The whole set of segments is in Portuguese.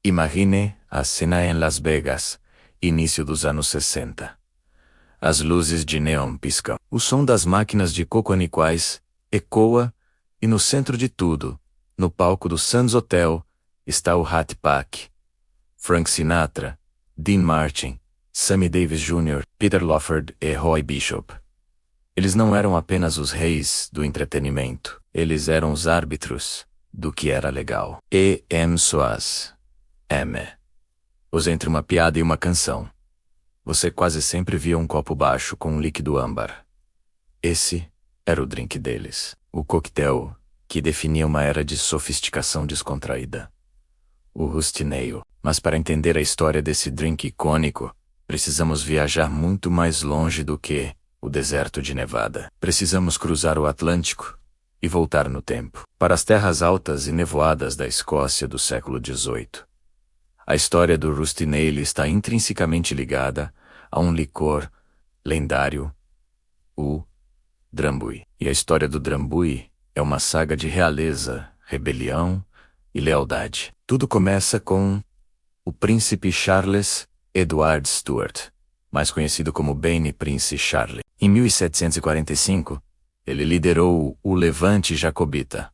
Imagine a cena em Las Vegas, início dos anos 60. As luzes de neon piscam. O som das máquinas de coco-aniquais ecoa, e no centro de tudo, no palco do Sands Hotel, está o Rat Pack. Frank Sinatra, Dean Martin, Sammy Davis Jr., Peter Lawford e Roy Bishop. Eles não eram apenas os reis do entretenimento, eles eram os árbitros do que era legal. E.M. Soaz. Os entre uma piada e uma canção. Você quase sempre via um copo baixo com um líquido âmbar. Esse era o drink deles. O coquetel que definia uma era de sofisticação descontraída. O Rusty Nail. Mas para entender a história desse drink icônico, precisamos viajar muito mais longe do que o deserto de Nevada. Precisamos cruzar o Atlântico e voltar no tempo, para as terras altas e nevoadas da Escócia do século XVIII. A história do Rusty Nail está intrinsecamente ligada a um licor lendário, o Drambuie. E a história do Drambuie é uma saga de realeza, rebelião e lealdade. Tudo começa com o príncipe Charles Edward Stuart, mais conhecido como Bene Prince Charlie. Em 1745, ele liderou o Levante Jacobita,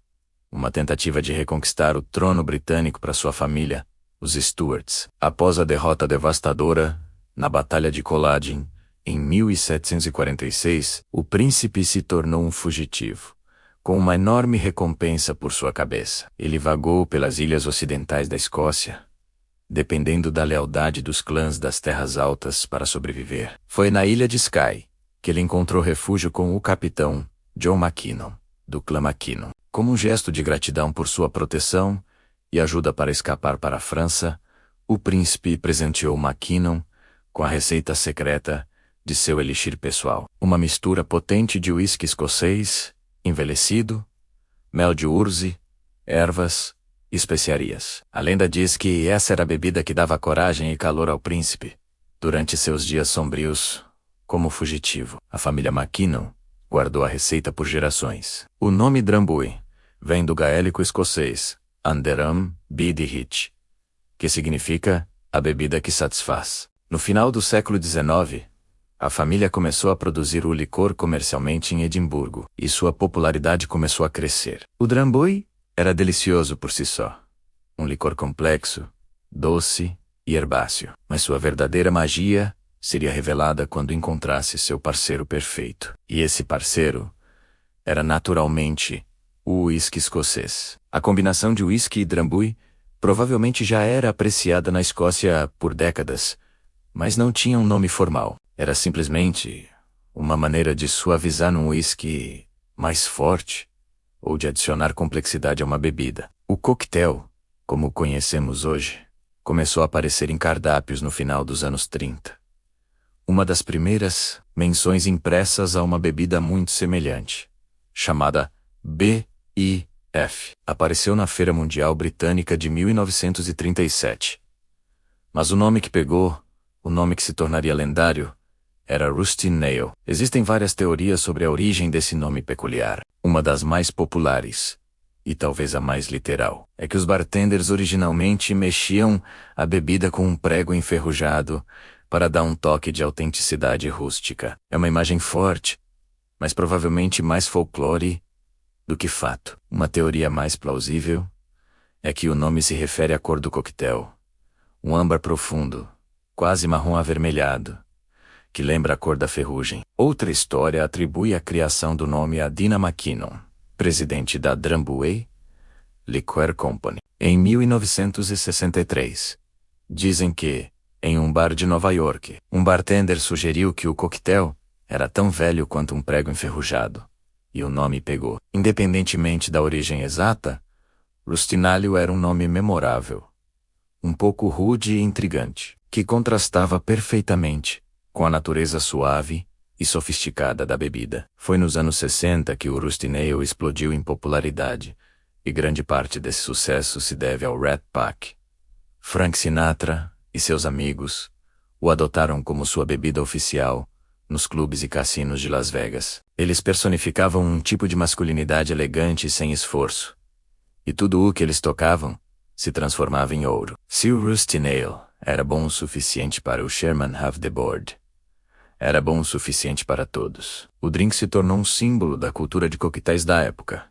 uma tentativa de reconquistar o trono britânico para sua família, os Stuarts. Após a derrota devastadora na Batalha de Culloden, em 1746, o príncipe se tornou um fugitivo, com uma enorme recompensa por sua cabeça. Ele vagou pelas ilhas ocidentais da Escócia, dependendo da lealdade dos clãs das Terras Altas para sobreviver. Foi na ilha de Skye que ele encontrou refúgio com o capitão John Mackinnon, do clã Mackinnon. Como um gesto de gratidão por sua proteção e ajuda para escapar para a França, o príncipe presenteou Mackinnon com a receita secreta de seu elixir pessoal. Uma mistura potente de uísque escocês, envelhecido, mel de urze, ervas e especiarias. A lenda diz que essa era a bebida que dava coragem e calor ao príncipe durante seus dias sombrios como fugitivo. A família Mackinnon guardou a receita por gerações. O nome Drambuie vem do gaélico escocês Anderam Bidi Hit, que significa a bebida que satisfaz. No final do século XIX, a família começou a produzir o licor comercialmente em Edimburgo, e sua popularidade começou a crescer. O Drambuie era delicioso por si só. Um licor complexo, doce e herbáceo. Mas sua verdadeira magia seria revelada quando encontrasse seu parceiro perfeito. E esse parceiro era naturalmente o uísque escocês. A combinação de uísque e Drambuie provavelmente já era apreciada na Escócia por décadas, mas não tinha um nome formal. Era simplesmente uma maneira de suavizar num uísque mais forte ou de adicionar complexidade a uma bebida. O coquetel, como o conhecemos hoje, começou a aparecer em cardápios no final dos anos 30. Uma das primeiras menções impressas a uma bebida muito semelhante, chamada BIF, apareceu na Feira Mundial Britânica de 1937. Mas o nome que pegou, o nome que se tornaria lendário, era Rusty Nail. Existem várias teorias sobre a origem desse nome peculiar. Uma das mais populares, e talvez a mais literal, é que os bartenders originalmente mexiam a bebida com um prego enferrujado para dar um toque de autenticidade rústica. É uma imagem forte, mas provavelmente mais folclore do que fato. Uma teoria mais plausível é que o nome se refere à cor do coquetel, um âmbar profundo, quase marrom avermelhado, que lembra a cor da ferrugem. Outra história atribui a criação do nome a Dina Mackinnon, presidente da Drambuie Liquor Company, em 1963. Dizem que, em um bar de Nova York, um bartender sugeriu que o coquetel era tão velho quanto um prego enferrujado, e o nome pegou. Independentemente da origem exata, Rusty Nail era um nome memorável, um pouco rude e intrigante, que contrastava perfeitamente com a natureza suave e sofisticada da bebida. Foi nos anos 60 que o Rusty Nail explodiu em popularidade, e grande parte desse sucesso se deve ao Rat Pack. Frank Sinatra e seus amigos o adotaram como sua bebida oficial nos clubes e cassinos de Las Vegas. Eles personificavam um tipo de masculinidade elegante e sem esforço, e tudo o que eles tocavam se transformava em ouro. Se o Rusty Nail era bom o suficiente para o Sherman Have the Board, era bom o suficiente para todos. O drink se tornou um símbolo da cultura de coquetéis da época.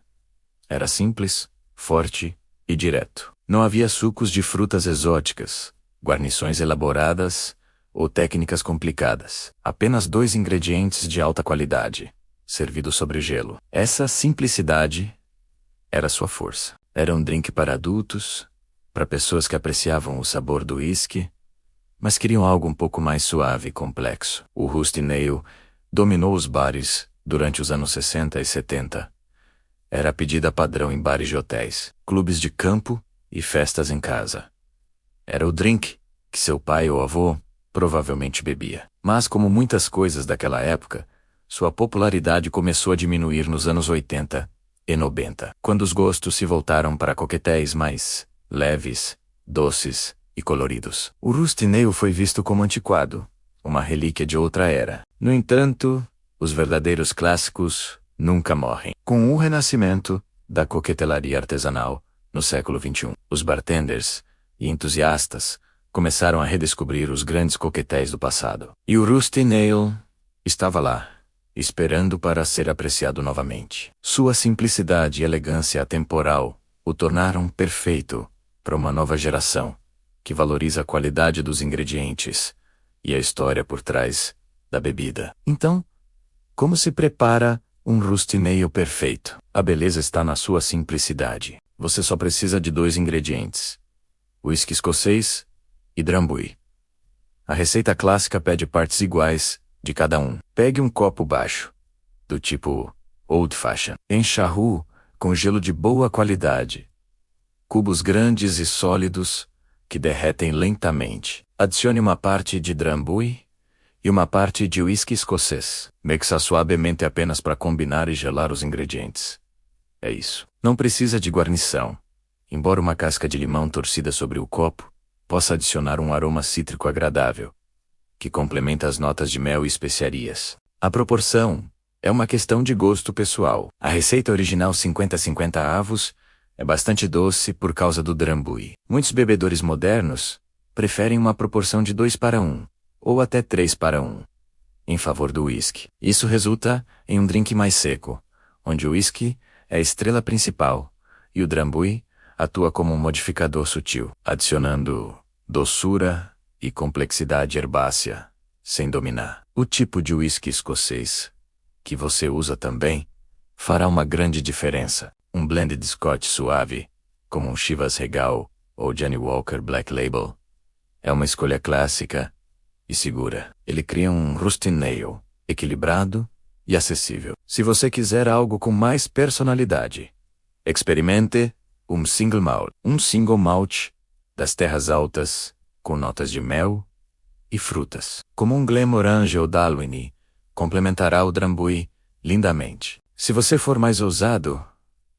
Era simples, forte e direto. Não havia sucos de frutas exóticas, guarnições elaboradas ou técnicas complicadas. Apenas 2 ingredientes de alta qualidade, servidos sobre gelo. Essa simplicidade era sua força. Era um drink para adultos, para pessoas que apreciavam o sabor do uísque, mas queriam algo um pouco mais suave e complexo. O Rusty Nail dominou os bares durante os anos 60 e 70. Era a pedida padrão em bares de hotéis, clubes de campo e festas em casa. Era o drink que seu pai ou avô provavelmente bebia. Mas, como muitas coisas daquela época, sua popularidade começou a diminuir nos anos 80 e 90, quando os gostos se voltaram para coquetéis mais leves, doces e coloridos. O Rusty Nail foi visto como antiquado, uma relíquia de outra era. No entanto, os verdadeiros clássicos nunca morrem. Com o renascimento da coquetelaria artesanal no século XXI, os bartenders e entusiastas começaram a redescobrir os grandes coquetéis do passado. E o Rusty Nail estava lá, esperando para ser apreciado novamente. Sua simplicidade e elegância atemporal o tornaram perfeito para uma nova geração que valoriza a qualidade dos ingredientes e a história por trás da bebida. Então, como se prepara um Rusty Nail perfeito? A beleza está na sua simplicidade. Você só precisa de 2 ingredientes: uísque escocês e drambuie. A receita clássica pede partes iguais de cada um. Pegue um copo baixo, do tipo Old Fashion. Encha-o com gelo de boa qualidade. Cubos grandes e sólidos que derretem lentamente. Adicione uma parte de drambuie e uma parte de uísque escocês. Mixa suavemente apenas para combinar e gelar os ingredientes. É isso. Não precisa de guarnição. Embora uma casca de limão torcida sobre o copo possa adicionar um aroma cítrico agradável, que complementa as notas de mel e especiarias. A proporção é uma questão de gosto pessoal. A receita original 50-50 avos é bastante doce por causa do drambuie. Muitos bebedores modernos preferem uma proporção de 2:1, ou até 3:1, em favor do uísque. Isso resulta em um drink mais seco, onde o uísque é a estrela principal e o drambuie atua como um modificador sutil, adicionando doçura e complexidade herbácea, sem dominar. O tipo de uísque escocês que você usa também fará uma grande diferença. Um blended Scotch suave, como um Chivas Regal ou Johnnie Walker Black Label, é uma escolha clássica e segura. Ele cria um Rusty Nail equilibrado e acessível. Se você quiser algo com mais personalidade, experimente um single malt das terras altas, com notas de mel e frutas. Como um Glenmorangie ou Dalwhinnie, complementará o drambuie lindamente. Se você for mais ousado,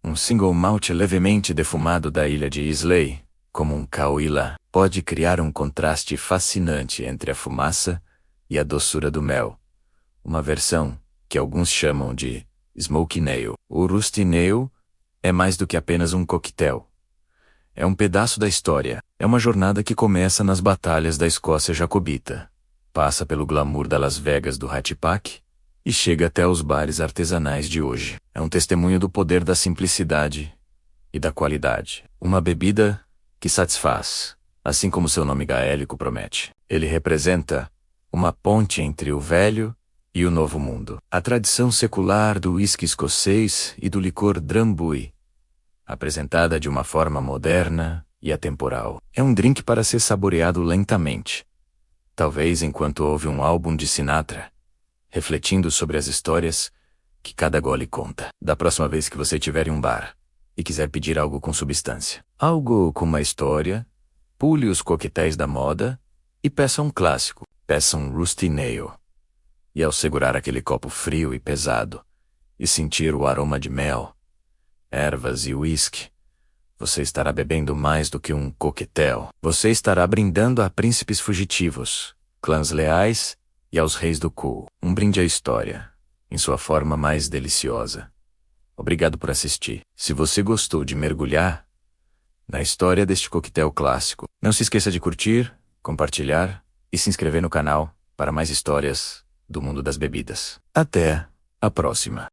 um single malt levemente defumado da ilha de Islay, como um Cahuilla, pode criar um contraste fascinante entre a fumaça e a doçura do mel. Uma versão que alguns chamam de Smoky Nail. O Rusty Nail é mais do que apenas um coquetel. É um pedaço da história. É uma jornada que começa nas batalhas da Escócia Jacobita, passa pelo glamour da Las Vegas do Hatch-Pack e chega até os bares artesanais de hoje. É um testemunho do poder da simplicidade e da qualidade. Uma bebida que satisfaz, assim como seu nome gaélico promete. Ele representa uma ponte entre o velho e o novo mundo. A tradição secular do uísque escocês e do licor drambuie, apresentada de uma forma moderna e atemporal. É um drink para ser saboreado lentamente, talvez enquanto ouve um álbum de Sinatra, refletindo sobre as histórias que cada gole conta. Da próxima vez que você estiver em um bar e quiser pedir algo com substância, algo com uma história, pule os coquetéis da moda e peça um clássico. Peça um Rusty Nail. E ao segurar aquele copo frio e pesado e sentir o aroma de mel, ervas e uísque, você estará bebendo mais do que um coquetel. Você estará brindando a príncipes fugitivos, clãs leais e aos reis do cool. Um brinde à história, em sua forma mais deliciosa. Obrigado por assistir. Se você gostou de mergulhar na história deste coquetel clássico. Não se esqueça de curtir, compartilhar e se inscrever no canal para mais histórias do mundo das bebidas. Até a próxima!